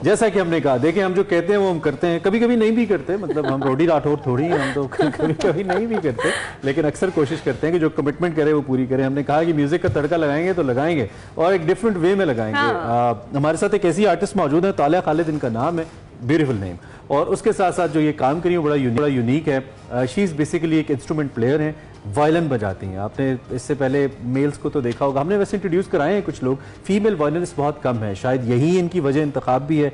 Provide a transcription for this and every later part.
जैसा कि हमने कहा, देखिए हम जो कहते हैं वो हम करते हैं, कभी कभी नहीं भी करते, मतलब हम रोडी राठौर थोड़ी हैं, हम तो कभी कभी नहीं भी करते, लेकिन अक्सर कोशिश करते हैं कि जो कमिटमेंट करें वो पूरी करें। हमने कहा कि म्यूजिक का तड़का लगाएंगे तो लगाएंगे और एक डिफरेंट वे में लगाएंगे। हमारे साथ एक ऐसी आर्टिस्ट मौजूद है, तालिया खालिद इनका नाम है, ब्यूटीफुल नेम, और उसके साथ साथ जो ये काम करी है बड़ा यूनिक है। शी इज़ बेसिकली एक इंस्ट्रूमेंट प्लेयर है, वायलिन बजाती हैं। आपने इससे पहले मेल्स को तो देखा होगा, हमने वैसे इंट्रोड्यूस कराए हैं कुछ लोग, फीमेल वायलिनिस्ट बहुत कम है, शायद यही इनकी वजह इंतखाब भी है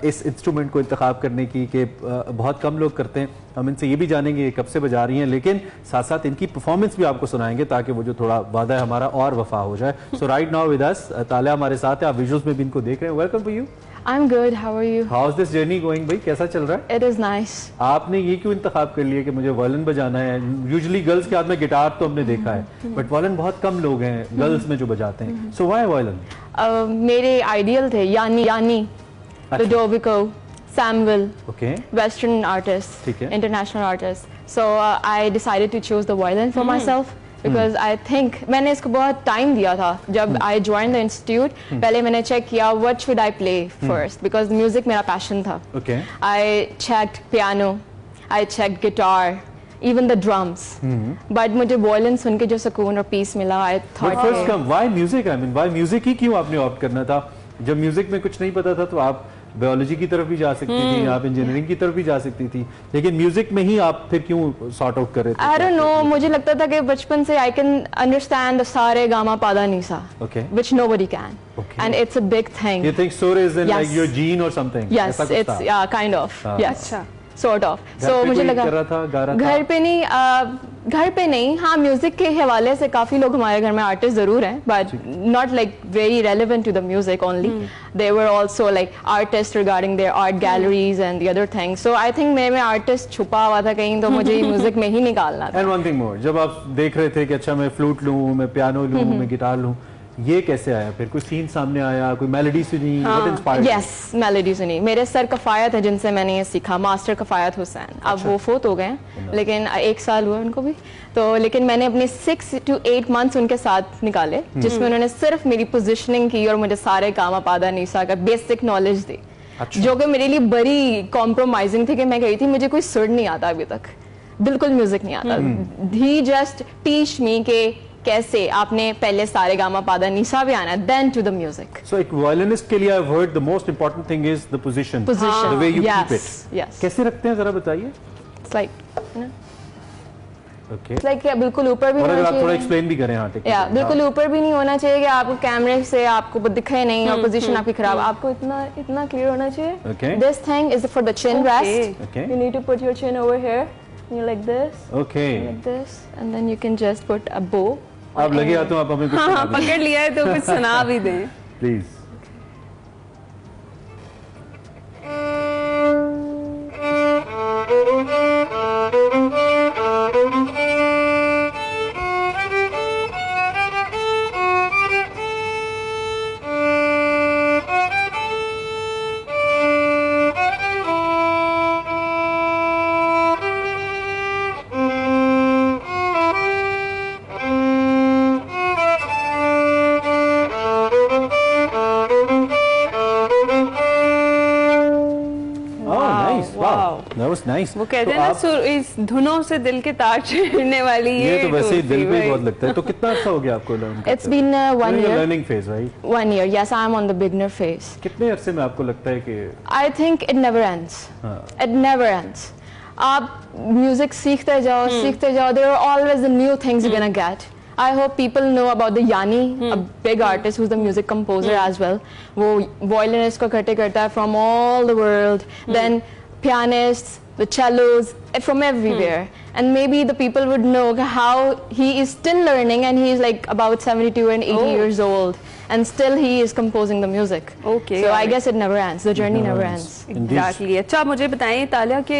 इस इंस्ट्रूमेंट को इंतखाब करने की कि बहुत कम लोग करते हैं। हम इनसे ये भी जानेंगे कब से बजा रही हैं, लेकिन साथ साथ इनकी परफॉर्मेंस भी आपको सुनाएंगे ताकि वो जो थोड़ा वादा है हमारा और वफा हो जाए। सो राइट नाउ विद अस तालिया हमारे साथ है, आप विजुअल्स में भी इनको देख रहे हैं। Welcome to you. I'm good. How are you? How's this journey going भाई, कैसा चल रहा है? It is nice. आपने ये क्यों इंतखाब कर लिया कि मुझे वायलिन बजाना है? यूजुअली गर्ल्स के हाथ में गिटार तो हमने देखा है, बट वायलिन बहुत कम लोग हैं गर्ल्स में जो बजाते हैं। So why violin? मेरे आइडियल थे यानी Ludovico, Samuel, okay, Western artists, international artists. So I decided to choose the violin for myself. Because I think मैंने इसको बहुत टाइम दिया था जब I joined the institute. पहले मैंने चेक किया what should I play first because music मेरा passion था. Okay. I checked piano, I checked guitar, even the drums. But मुझे violin सुन के जो सुकून और peace मिला, I thought. But first come, why music? I mean, why music ही क्यों आपने ऑप्ट करना था? जब म्यूजिक में कुछ नहीं पता था तो आप बायोलॉजी की तरफ भी जा सकती थी, आप इंजीनियरिंग की तरफ भी जा सकती थी, लेकिन म्यूजिक में ही आप फिर क्यों सॉर्ट आउट कर रहे थे? I don't know, मुझे लगता था कि बचपन से I can understand the सारे गामा पादा NISA, which nobody can, and it's a big thing. You think so is in like your gene or something? Yes, it's yeah, kind of. Yes, sort of. So मुझे लगा घर पे नहीं, हाँ music के हवाले से काफी लोग हमारे घर में आर्टिस्ट जरूर हैं, but not like very relevant to the music only. They were also like artists regarding their art galleries and the other things. So I think मेरे में आर्टिस्ट छुपा हुआ था कहीं, तो मुझे म्यूजिक में ही निकालना था। And one thing more, जब आप देख रहे थे कि अच्छा मैं फ्लूट लूँ, मैं पियानो लूँ, मैं गिटार लूँ, ये कैसे आया? फिर कोई सीन सामने आया, कोई मेलोडी सुनी? What inspired you? Yes, melody सुनी। मेरे सर कफायत है जिनसे मैंने ये सीखा, मास्टर कफायत हुसैन। अब वो फोत हो गए हैं, लेकिन 1 साल हुआ उनको भी, तो लेकिन मैंने अपने 6 to 8 months उनके साथ निकाले, जिसमें उन्होंने सिर्फ मेरी पोजिशनिंग की और मुझे सारे गामा पादा नीसा का बेसिक नॉलेज दी, जो कि मेरे लिए बड़ी कॉम्प्रोमाइजिंग थी कि मैं कही थी मुझे कोई सुर नहीं आता अभी तक, बिल्कुल म्यूजिक नहीं आता। ही जस्ट टीच मी के कैसे आपने पहले सारे गामा पादा नीसा भी आना, then to the music. So एक violinist के लिए I've heard the most important thing is the position, the way you keep it. Yes. कैसे रखते हैं जरा बताइए? It's like, you know, okay. It's like बिल्कुल ऊपर भी होना चाहिए। आप थोड़ा explain भी करें, हाँ ठीक है। बिल्कुल ऊपर भी नहीं होना चाहिए कि आपको कैमरे से आपको दिखे नहीं और पोजीशन आपकी खराब, आपको इतना क्लियर होना चाहिए। Okay. This thing is for the chin rest. Okay. You need to put your chin over here. You like this. Okay. Like this, and then you can just put a bow. आप लगे हाथों आप हमें कुछ सुना दें। पकड़ लिया है तो कुछ सुना भी दें प्लीज। Nice. वो कहते हैं ना इस धुनों से दिल के तार छेड़ने वाली ये तो वैसे ही दिल पे बहुत लगता है। तो कितना अच्छा हो गया आपको लर्न करते? It's been 1 year. Learning phase, right? 1 year. Yes, I am on the beginner phase. कितने अरसे में आपको लगता है कि? I think it never ends. It never ends. आप म्यूजिक सीखते जाओ, There are always the new things you're gonna get. I hope people know about the Yanni, a big artist who's the music composer as well. वो violinist को इकट्ठे करता है from all the world. Then pianists, the cellos, from everywhere. And maybe the people would know how he is still learning, and he is like about 72 and 80 years old, and still he is composing the music. Okay. So I guess it never ends. The journey never ends. Exactly. अच्छा मुझे बताइए तालिया के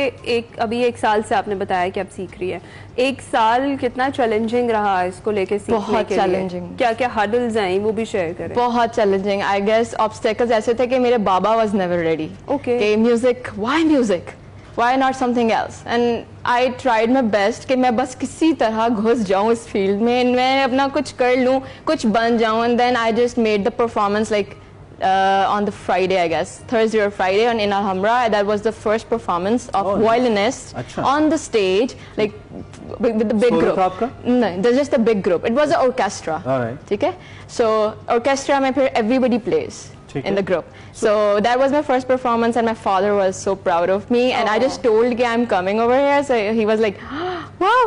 अभी 1 साल से आपने बताया कि आप सीख रही है, 1 साल कितना चैलेंजिंग रहा इसको लेके सीखने के लिए? बहुत चैलेंजिंग। क्या हर्डल्स आई वो भी शेयर करें। बहुत चैलेंजिंग। I guess obstacles ऐसे थे कि मेरे बाबा was never ready. Okay. कि music, why music? Why not something else? And I tried my best कि मैं बस किसी तरह घुस जाऊँ इस फील्ड में, मैं अपना कुछ कर लूँ, कुछ बन जाऊँ, and then I just made the performance like on the Friday, I guess, Thursday or Friday, on in Alhambra. That was the first performance of violinists Achha. on the stage, like with the big Solo group. था आपका? No, there's just a big group. It was an orchestra. All right. ठीक है? So orchestra में फिर everybody plays ठीक in है. the group. So that was my first performance, and my father was so proud of me. And I just told him I'm coming over here. So he was like, "Wow,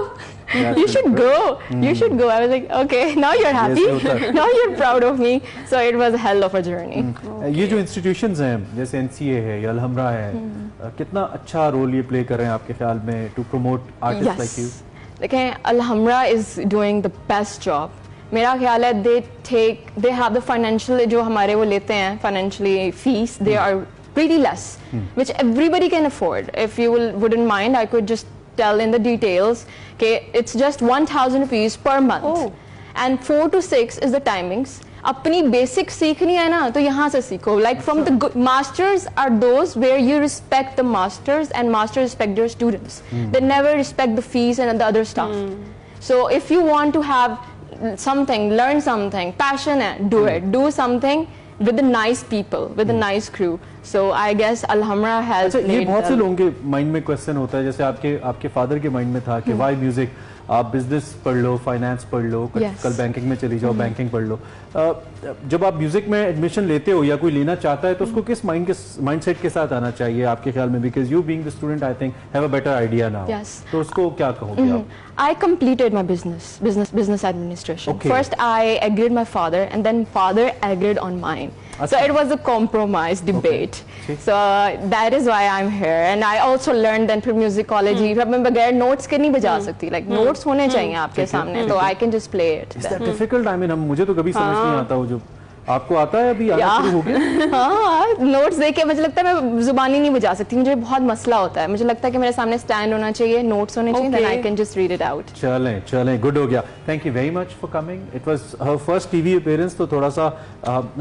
That's you should really go. You should go." I was like, "Okay, now you're happy. होता है. Now you're proud of me." So it was a hell of a journey. ये जो institutions हैं जैसे NCA है या अलहमरा है, कितना अच्छा रोल ये प्ले कर रहे हैं आपके ख्याल में to promote artist like you? देखें, Alhambra is doing the best job. मेरा ख्याल है they have the financial, जो हमारे वो लेते हैं financially fees, they are pretty less, which everybody can afford. If you wouldn't mind, I could just tell in the details. Okay, it's just 1,000 rupees per month. Oh. And 4 to 6 is the timings. अपनी basic सीखनी है ना तो यहाँ से सीखो. Like from the masters are those where you respect the masters and masters respect their students. They never respect the fees and the other stuff. So if you want to have something, learn something, passionate, do it. Do something with the nice people, with a nice crew. So I guess Alhambra has. अच्छा, ये played बहुत से the- लोगों के mind में question होता है, जैसे आपके फादर के माइंड में था कि वाई म्यूजिक, आप बिजनेस पढ़ लो, फाइनेंस पढ़ लो, Yes. कल बैंकिंग में चली जाओ, बैंकिंग पढ़ लो. जब आप म्यूजिक में एडमिशन लेते हो या कोई लेना चाहता है तो उसको किस माइंडसेट के साथ आना चाहिए आपके ख्याल में? Because you being the student I think have a better idea now. Yes. तो उसको क्या कहोगे आप? I completed my business administration. Okay. First, I agreed my father, and then father agreed on mine. So Achha. it was a compromise debate. Okay. So that is why I'm here, and I also learned then from musicology. मैं बगैर notes के नहीं बजा सकती. Like notes होने चाहिए आपके सामने, तो I can just play it. Is that difficult? I mean, मुझे तो कभी समझ नहीं आता वो जो आपको आता है, अभी आना शुरू हो गया? हाँ, नोट्स देख के मुझे लगता है मैं जुबानी नहीं बजा सकती, मुझे बहुत मसला होता है. मुझे लगता है कि मेरे सामने स्टैंड होना चाहिए, नोट्स होने चाहिए, then I can just read it out. चलें गुड हो गया. Thank you very much for coming. It was her first TV appearance, तो थोड़ा सा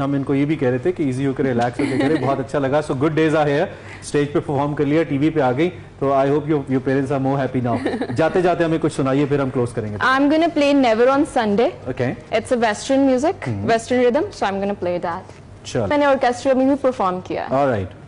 हम इनको ये भी कह रहे थे कि इजी होकर रिलैक्स होकर करें. बहुत अच्छा लगा. So good days are here. Stage पे परफॉर्म कर लिया, टीवी पे आ गई, तो I hope your parents are more happy now. जाते जाते हमें कुछ सुनाइए, फिर हम क्लोज करेंगे. I'm gonna play Never on Sunday. Okay, It's a western music, western rhythm, so I'm gonna play that. चल. मैंने ऑर्केस्ट्रा में भी परफॉर्म किया. Alright.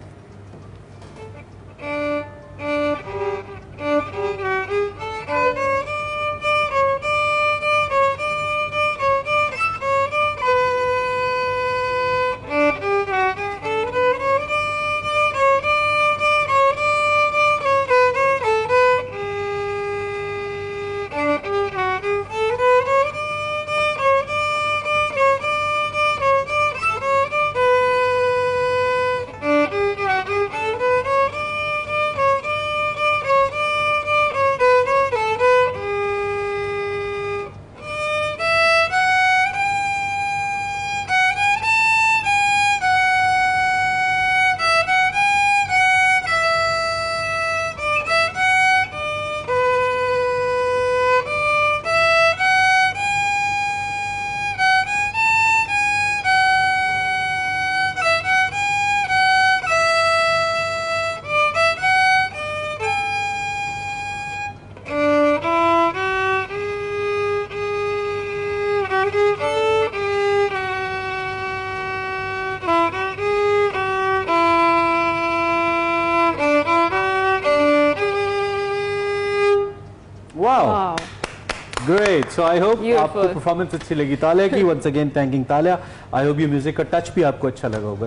Wow. Great. So I hope Beautiful. आपको परफॉर्मेंस अच्छी लगी तालिया की. वंस अगेन थैंकिंग तालिया. आई होप ये म्यूजिक का टच भी आपको अच्छा लगा होगा.